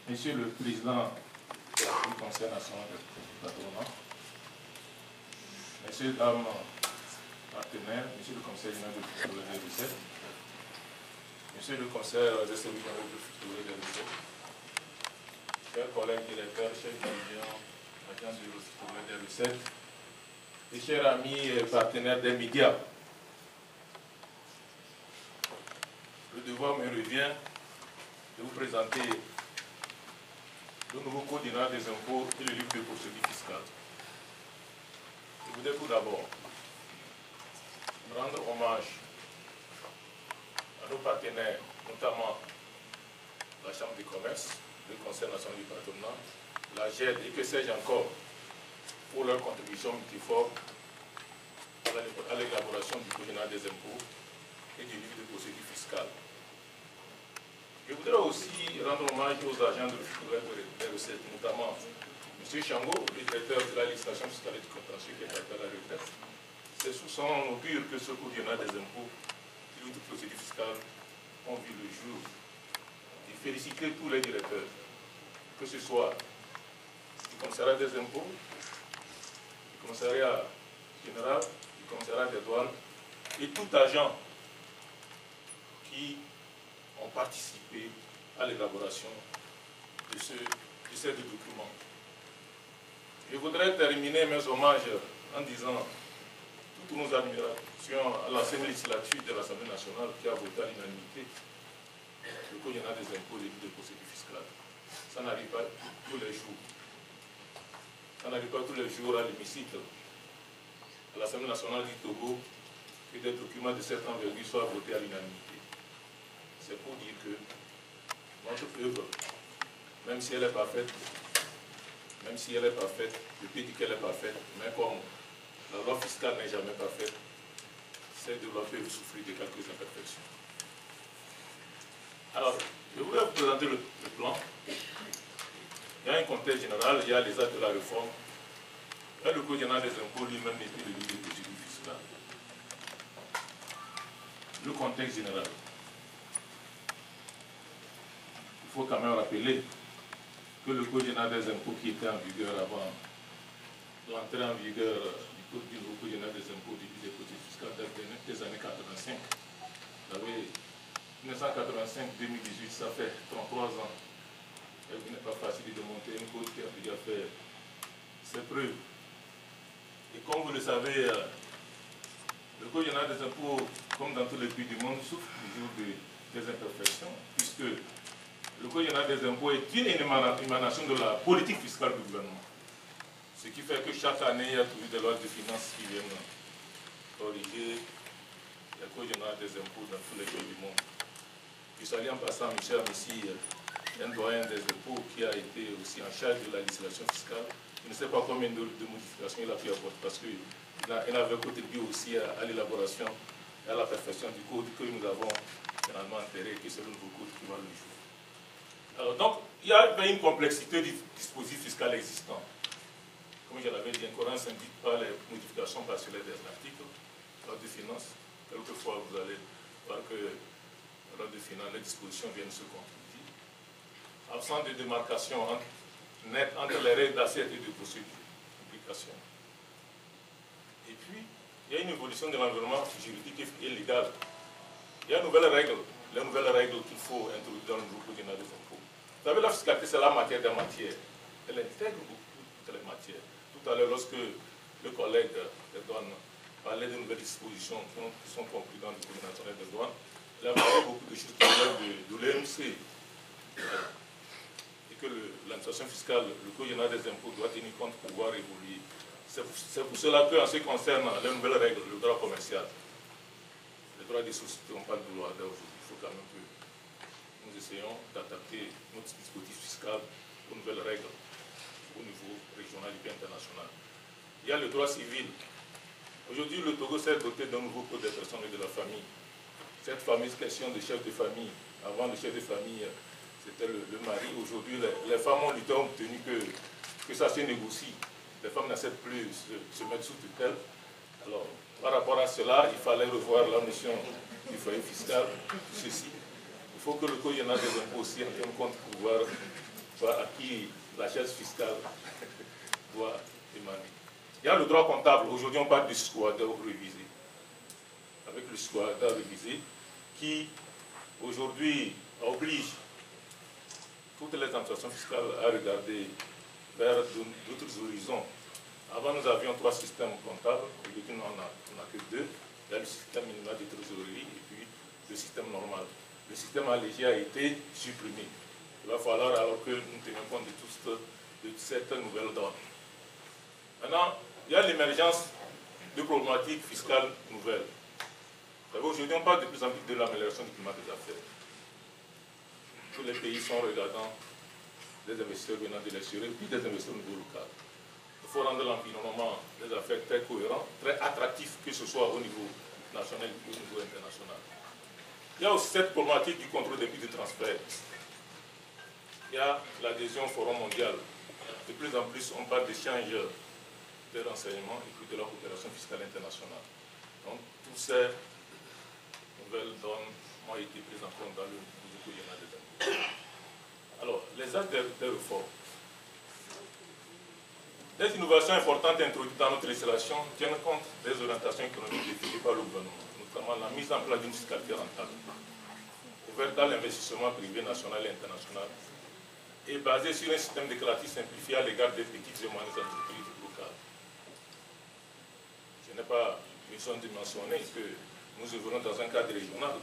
Monsieur le Président du Conseil national du patronat, Messieurs, dames, partenaires, Monsieur le Conseil général de Football des Recettes, Monsieur le Conseil des services de Football des Recettes, chers collègues directeurs, chers dirigeants, agents du Football des Recettes, et chers amis et partenaires des médias, le devoir me revient de vous présenter le nouveau code général des impôts et le livre de procédure fiscale. Je voudrais tout d'abord rendre hommage à nos partenaires, notamment la Chambre de commerce, le Conseil national du patronat, la GED et que sais-je encore, pour leur contribution multiforme à l'élaboration du code général des impôts et du livre de procédure fiscale. Je voudrais aussi rendre hommage aux agents de des recettes, notamment M. Chango, le directeur de la législation fiscale et du contentieux qui est à la retraite. C'est sous son augure que ce code général des impôts et l'autre procédure fiscale ont vu le jour. Et féliciter tous les directeurs, que ce soit du commissariat des impôts, du commissariat général, du commissariat des douanes et tout agent qui ont participé à l'élaboration de ces deux documents. Je voudrais terminer mes hommages en disant toutes nos admirations à l'ancienne législature de l'Assemblée nationale qui a voté à l'unanimité le code général des impôts et des livres de procédure fiscale. Ça n'arrive pas tous les jours. Ça n'arrive pas tous les jours à l'hémicycle, à l'Assemblée nationale du Togo, que des documents de cette envergure soient votés à l'unanimité. C'est pour dire que notre œuvre, même si elle est parfaite, je peux dire qu'elle est parfaite, mais comme la loi fiscale n'est jamais parfaite, c'est de loi peuvent souffrir de quelques imperfections. Alors, je voulais vous présenter le plan. Il y a un contexte général, il y a les actes de la réforme, et le code général des impôts lui-même n'est plus le livre de procédure fiscale. Le contexte général. Il faut quand même rappeler que le code général des impôts qui était en vigueur avant l'entrée en vigueur du nouveau code général des impôts du des procédures fiscales des années 85. Vous savez, 1985-2018, ça fait 33 ans. Et il n'est pas facile de monter un code qui a déjà fait ses preuves. Et comme vous le savez, le code général des impôts, comme dans tous les pays du monde, souffre toujours des imperfections, puisque le code général des impôts est une émanation de la politique fiscale du gouvernement. Ce qui fait que chaque année, il y a toujours des lois de finances qui viennent corriger le code général des impôts dans tous les pays du monde. Je salue en passant Michel Messi, un doyen des impôts qui a été aussi en charge de la législation fiscale. Je ne sais pas combien de modifications il a pu apporter parce qu'il avait contribué aussi à l'élaboration et à la perfection du code que nous avons finalement enterré, qui est le nouveau code qui va le jour. Alors, donc, il y a une complexité du dispositif fiscal existant. Comme je l'avais dit, l'incohérence n'indique pas les modifications partielles des articles. Loi de finances, quelquefois vous allez voir que loi de finances, les dispositions viennent se contredire. Absence de démarcation nette entre les règles d'assiette et de procédure d'application. Et puis, il y a une évolution de l'environnement juridique et légal. Il y a les nouvelles règles qu'il faut introduire dans le nouveau code général des impôts. Vous savez, la fiscalité, c'est la matière des matières. Elle intègre beaucoup toutes les matières. Tout à l'heure, lorsque le collègue des douanes parlait de nouvelles dispositions qui sont comprises dans le code national des douanes, il a parlé beaucoup de choses qui relèvent de l'EMC. Et que l'administration fiscale, le code général des impôts doit tenir compte pour pouvoir évoluer. C'est pour cela qu'en ce qui concerne les nouvelles règles, le droit commercial, le droit des sociétés, on parle de loi aujourd'hui. Il faut quand même que nous essayons d'adapter notre dispositif fiscal aux nouvelles règles au niveau régional et international. Il y a le droit civil. Aujourd'hui, le Togo s'est doté d'un nouveau code des personnes et de la famille. Cette fameuse question de chef de famille, avant le chef de famille, c'était le mari. Aujourd'hui, les femmes ont lutté, ont obtenu que ça se négocie. Les femmes n'acceptent plus se mettre sous tutelle. Alors, par rapport à cela, il fallait revoir la notion du foyer fiscal. Ceci, il faut que le code général des impôts aussi en tienne compte pour pouvoir à qui la charge fiscale doit émaner. Il y a le droit comptable. Aujourd'hui, on parle du squatter révisé. Avec le squatter révisé qui, aujourd'hui, oblige toutes les administrations fiscales à regarder vers d'autres horizons. Avant, nous avions 3 systèmes comptables. Aujourd'hui, on n'a que 2. Il y a le système minimal de trésorerie et puis le système normal. Le système allégé a été supprimé. Il va falloir alors que nous tenions compte de cette nouvelle donne. Maintenant, il y a l'émergence de problématiques fiscales nouvelles. Aujourd'hui, on parle de plus en plus de l'amélioration du climat des affaires. Tous les pays sont regardants des investisseurs venant de l'extérieur, puis des investisseurs au niveau local. Il faut rendre l'environnement des affaires très cohérent, très attractif, que ce soit au niveau national ou au niveau international. Il y a aussi cette problématique du contrôle des prix de transfert. Il y a l'adhésion au Forum mondial. De plus en plus, on parle d'échange de renseignements et puis de la coopération fiscale internationale. Donc, toutes ces nouvelles donnes ont été prises en compte dans le nouveau Yéna des impôts. Alors, les actes de réforme. Des innovations importantes introduites dans notre législation tiennent compte des orientations économiques définies par le gouvernement, notamment la mise en place d'une fiscalité rentable, ouverte à l'investissement privé national et international, et basée sur un système déclaratif simplifié à l'égard des petites et moyennes entreprises locales. Je n'ai pas besoin de mentionner que nous œuvrons dans un cadre régional.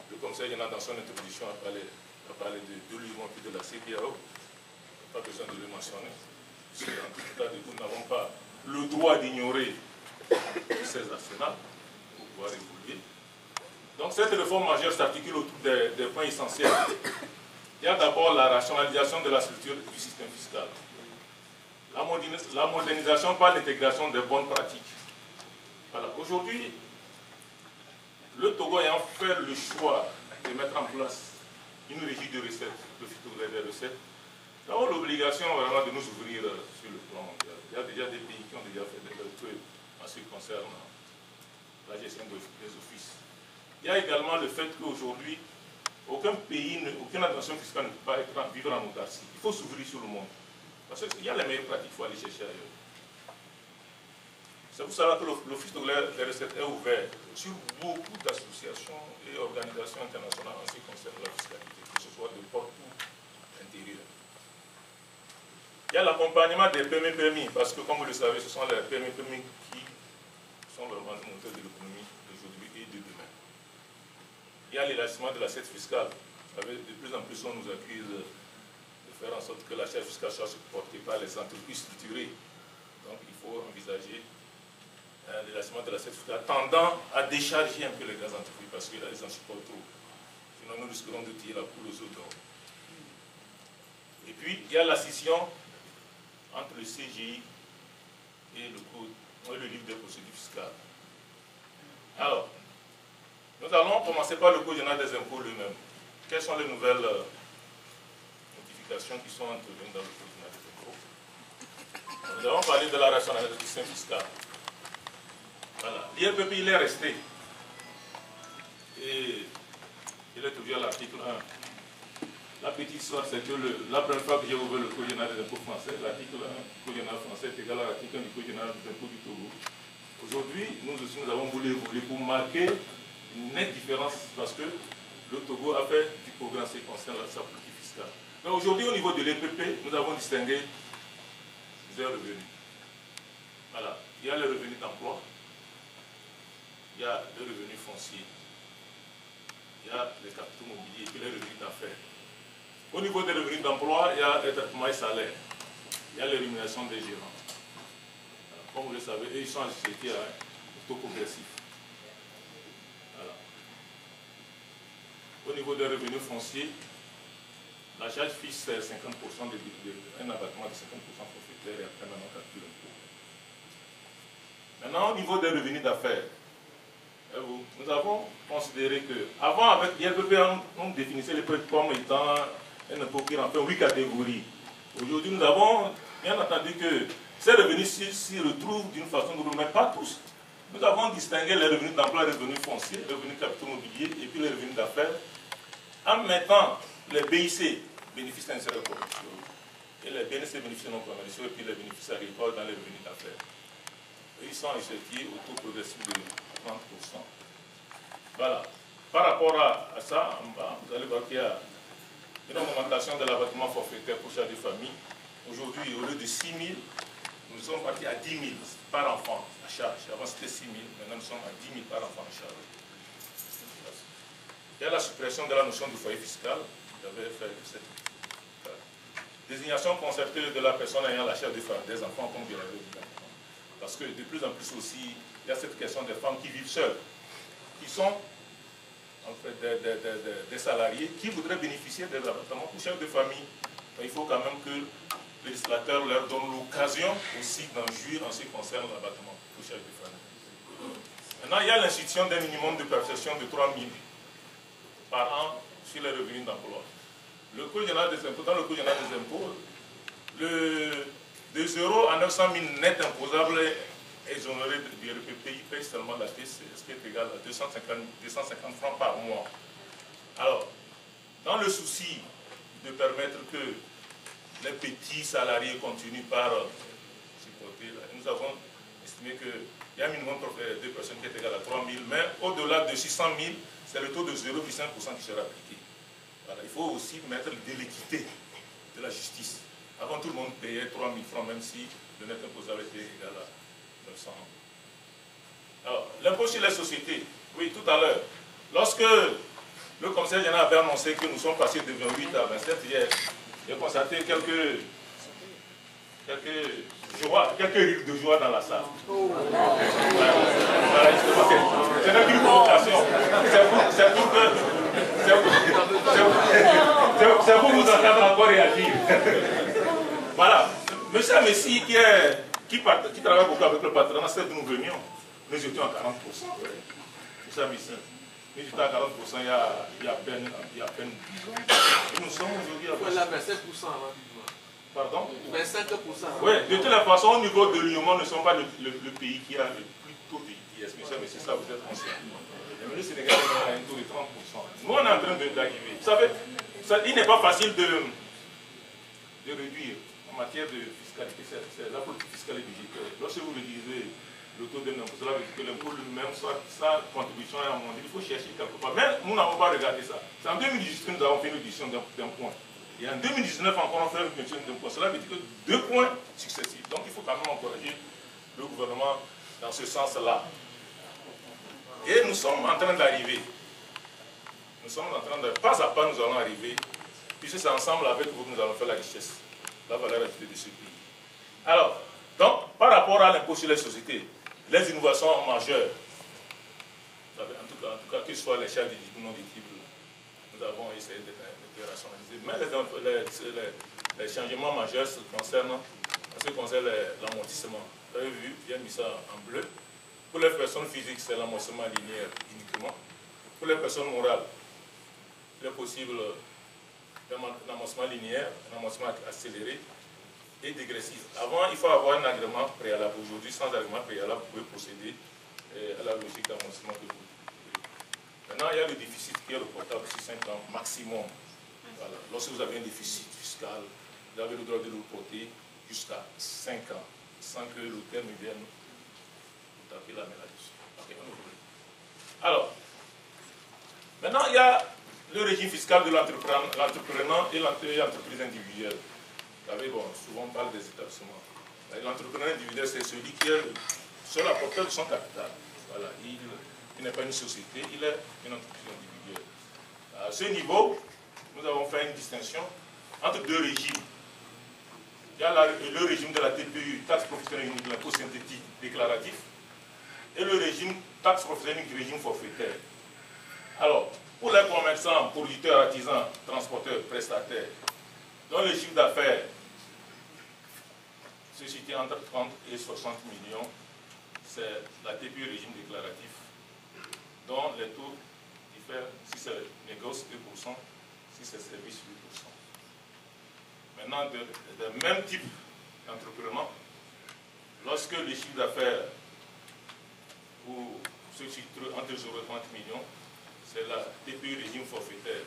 Le conseil dans son introduction a parlé de l'UMON et de la CBAO. Pas besoin de le mentionner. En tout cas, nous n'avons pas le droit d'ignorer ces arsenals pour pouvoir évoluer. Donc cette réforme majeure s'articule autour des points essentiels. Il y a d'abord la rationalisation de la structure du système fiscal. La modernisation par l'intégration des bonnes pratiques. Voilà. Aujourd'hui, le Togo ayant fait le choix de mettre en place une régie de recettes, le FITOGRE des recettes, nous avons l'obligation vraiment de nous ouvrir sur le plan mondial. Il y a déjà des pays qui ont déjà fait des trucs en ce qui concerne la gestion des offices. Il y a également le fait qu'aujourd'hui, aucun pays, aucune administration fiscale ne peut pas vivre en autarcie. Il faut s'ouvrir sur le monde. Parce qu'il y a les meilleures pratiques, il faut aller chercher ailleurs. C'est pour cela que l'Office des recettes est ouvert sur beaucoup d'associations et organisations internationales en ce qui concerne la fiscalité, que ce soit de partout intérieur. Il y a l'accompagnement des PME-PMI, parce que comme vous le savez, ce sont les PME-PMI qui sont vraiment le moteur de l'économie d'aujourd'hui et de demain. Il y a l'élargissement de l'assiette fiscale. Vous savez, de plus en plus, on nous accuse de faire en sorte que l'assiette fiscale soit supportée par les entreprises structurées. Donc, il faut envisager l'élargissement de l'assiette fiscale tendant à décharger un peu les grandes entreprises parce qu'elles en supportent trop. Sinon, nous risquerons de tirer la poule aux autres. Et puis, il y a la scission entre le CGI et le livre des procédures fiscales. Alors, nous allons commencer par le Code général des impôts lui-même. Quelles sont les nouvelles notifications qui sont intervenues dans le Code général des impôts? Nous avons parlé de la rationalisation fiscale. Voilà. L'IRPP, il est resté. Et il est toujours à l'article 1. La petite histoire, c'est que la première fois que j'ai ouvert le Code général des impôts français, l'article 1 du Code général français est égal à l'article 1 du Code général des impôts du Togo. Aujourd'hui, nous aussi, nous avons voulu évoluer pour marquer une nette différence parce que le Togo a fait du progrès en ce qui concerne sa politique fiscale. Mais aujourd'hui, au niveau de l'EPP, nous avons distingué des revenus. Voilà. Il y a les revenus d'emploi, il y a les revenus fonciers, il y a les capitaux mobiliers et puis les revenus d'affaires. Au niveau des revenus d'emploi, il y a les traitements et salaires. Il y a les rémunérations des gérants. Comme vous le savez, ils sont associés à un taux progressif. Voilà. Au niveau des revenus fonciers, la charge fixe c'est 50% un abattement de 50% forfaitaire et après maintenant calcul impôt. Maintenant, au niveau des revenus d'affaires, nous avons considéré que, avant, avec l'IRPP, on définissait les prêts comme étant un impôt qui remplit 8 catégories. Aujourd'hui, nous avons bien entendu que ces revenus s'y retrouvent d'une façon ou d'une autre, mais pas tous. Nous avons distingué les revenus d'emploi, les revenus fonciers, les revenus capitaux mobiliers et puis les revenus d'affaires, en mettant les BIC bénéfices intérêts commerciaux, et les bénéfices non commerciaux, et puis les bénéfices agricoles dans les revenus d'affaires. Ils sont assujettis au taux progressif de 30%. Voilà. Par rapport à ça, en bas, vous allez voir qu'il y a une augmentation de l'abattement forfaitaire pour chaque famille. Aujourd'hui, au lieu de 6 000, nous sommes partis à 10 000 par enfant à charge. Avant c'était 6 000, maintenant nous sommes à 10 000 par enfant à charge. Il y a la suppression de la notion du foyer fiscal. J'avais fait cette désignation concertée de la personne ayant la charge des enfants, comme je l'avais dit. Parce que de plus en plus aussi, il y a cette question des femmes qui vivent seules, qui sont en fait des salariés qui voudraient bénéficier des abattements pour chef de famille. Il faut quand même que le législateur leur donne l'occasion aussi d'en jouir en ce qui concerne l'abattement pour chef de famille. Maintenant, il y a l'institution d'un minimum de perception de 3 000 par an sur les revenus d'emploi. Le Code général des impôts, dans le Code général des impôts, de 0 à 900 000 net imposables exonérés du RPP, ils payent seulement la TIC, ce qui est égal à 250 francs par mois. Alors, dans le souci de permettre que les petits salariés continuent par supporter, nous avons estimé qu'il y a un minimum de personnes qui est égal à 3 000, mais au-delà de 600 000, c'est le taux de 0,5% qui sera appliqué. Voilà, il faut aussi mettre de l'équité de la justice. Avant, tout le monde payait 3 000 francs, même si le net imposable était égal à 900. Alors, l'impôt sur les sociétés, oui, tout à l'heure, lorsque le Conseil général avait annoncé que nous sommes passés de 28 à 27, j'ai constaté quelques rires de joie dans la salle. Voilà, c'est une provocation. C'est pour vous entendre encore réagir. Voilà. Monsieur Messi, qui travaille beaucoup avec le patronat, c'est que nous venions. Nous étions à 40%. Monsieur Messi, nous étions à 40% il y a à peine 10 ans. Nous sommes aujourd'hui à 25%. Pardon? 25%. Oui, de toute la façon, au niveau de l'Union, nous ne sommes pas le pays qui a le plus taux de IS. Monsieur Messi, ça vous êtes conscient. Le Sénégal a un taux de 30%. Nous, on est en train d'arriver. Vous savez, il n'est pas facile de réduire en matière de fiscalité. C'est la politique fiscale et budgétaire. Lorsque vous réduisez le taux d'un impôt, cela veut dire que l'impôt lui-même, sa contribution est à monter. Il faut chercher quelque part. Mais nous n'avons pas regardé ça. C'est en 2018 que nous avons fait une réduction d'un point. Et en 2019, encore, on fait une réduction d'un point. Cela veut dire que 2 points successifs. Donc, il faut quand même encourager le gouvernement dans ce sens-là. Et nous sommes en train d'arriver. Nous sommes en train de, pas à pas, nous allons arriver, puisque c'est ensemble avec vous que nous allons faire la richesse, la valeur ajoutée de ce pays. Alors, donc, par rapport à l'impôt sur les sociétés, les innovations majeures, en tout cas, que ce soit les charges d'éligibles ou non éligibles, nous avons essayé de les rationaliser. Mais les changements majeurs concernent, en ce qui concerne l'amortissement. Vous avez vu, j'ai mis ça en bleu. Pour les personnes physiques, c'est l'amortissement linéaire uniquement. Pour les personnes morales, il est possible un amortissement linéaire, un amortissement accéléré et dégressif. Avant, il faut avoir un agrément préalable. Aujourd'hui, sans agrément préalable, vous pouvez procéder à la logique d'amortissement de vous. Maintenant, il y a le déficit qui est reportable sur 5 ans maximum. Voilà. Lorsque vous avez un déficit fiscal, vous avez le droit de le reporter jusqu'à 5 ans, sans que le terme vienne taper la main là-dessus. Okay, alors, maintenant, il y a le régime fiscal de l'entrepreneur et l'entreprise individuelle. Vous savez, bon, souvent on parle des établissements. L'entrepreneur individuel, c'est celui qui est seul apporteur de son capital. Voilà, il n'est pas une société, il est une entreprise individuelle. À ce niveau, nous avons fait une distinction entre 2 régimes. Il y a le régime de la TPU, taxe professionnelle unique, l'impôt synthétique déclaratif, et le régime taxe professionnelle unique, régime forfaitaire. Alors, pour les commerçants, producteurs, artisans, transporteurs, prestataires, dont le chiffre d'affaires se situe entre 30 et 60 millions, c'est la TPU régime déclaratif, dont les taux diffèrent si c'est négoce 2%, si c'est service 8%. Maintenant, de même type d'entrepreneur, lorsque le chiffre d'affaires se situe entre 0 et 30 millions, c'est la TPU régime forfaitaire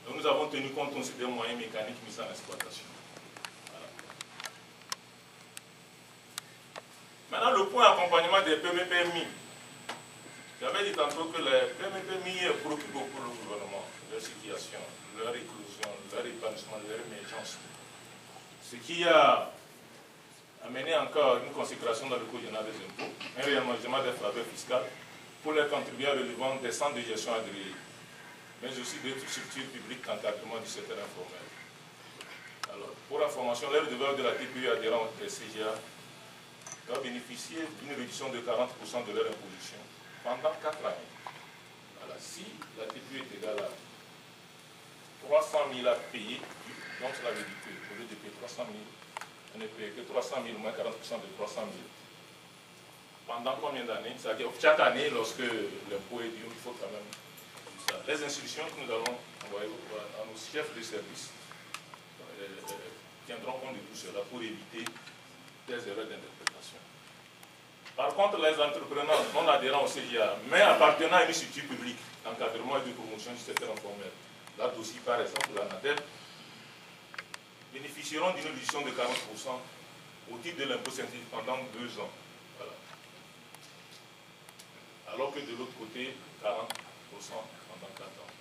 Donc nous avons tenu compte aussi des moyens mécaniques mis en exploitation. Voilà. Maintenant, le point accompagnement des PME-PMI. J'avais dit tantôt que les PME-PMI préoccupent beaucoup le gouvernement, leur situation, leur éclosion, leur épanouissement, leur émergence. Ce qui a amené encore une consécration dans le Code général des impôts, un réaménagement des faveurs fiscales pour les contribuables relevant des centres de gestion agréés, mais aussi d'autres structures publiques d'encadrement du secteur informel. Alors, pour information, les redevables de la TPE adhérents des CGA doivent bénéficier d'une réduction de 40% de leur imposition pendant 4 années. Alors, si la TPE est égale à 300 000 à payer, donc cela veut dire qu'au lieu de payer 300 000, on ne paye que 300 000 moins 40% de 300 000. Pendant combien d'années? C'est-à-dire chaque année, lorsque l'impôt est dû, il faut quand même ça. Les instructions que nous allons envoyer à nos chefs de service tiendront compte de tout cela pour éviter des erreurs d'interprétation. Par contre, les entrepreneurs non adhérents au CGA, mais appartenant à une structure publique d'encadrement et de promotion du secteur informel, là aussi par exemple la NADEP, bénéficieront d'une réduction de 40% au titre de l'impôt scientifique pendant 2 ans. Voilà. Alors que de l'autre côté, 40% pendant 4 ans.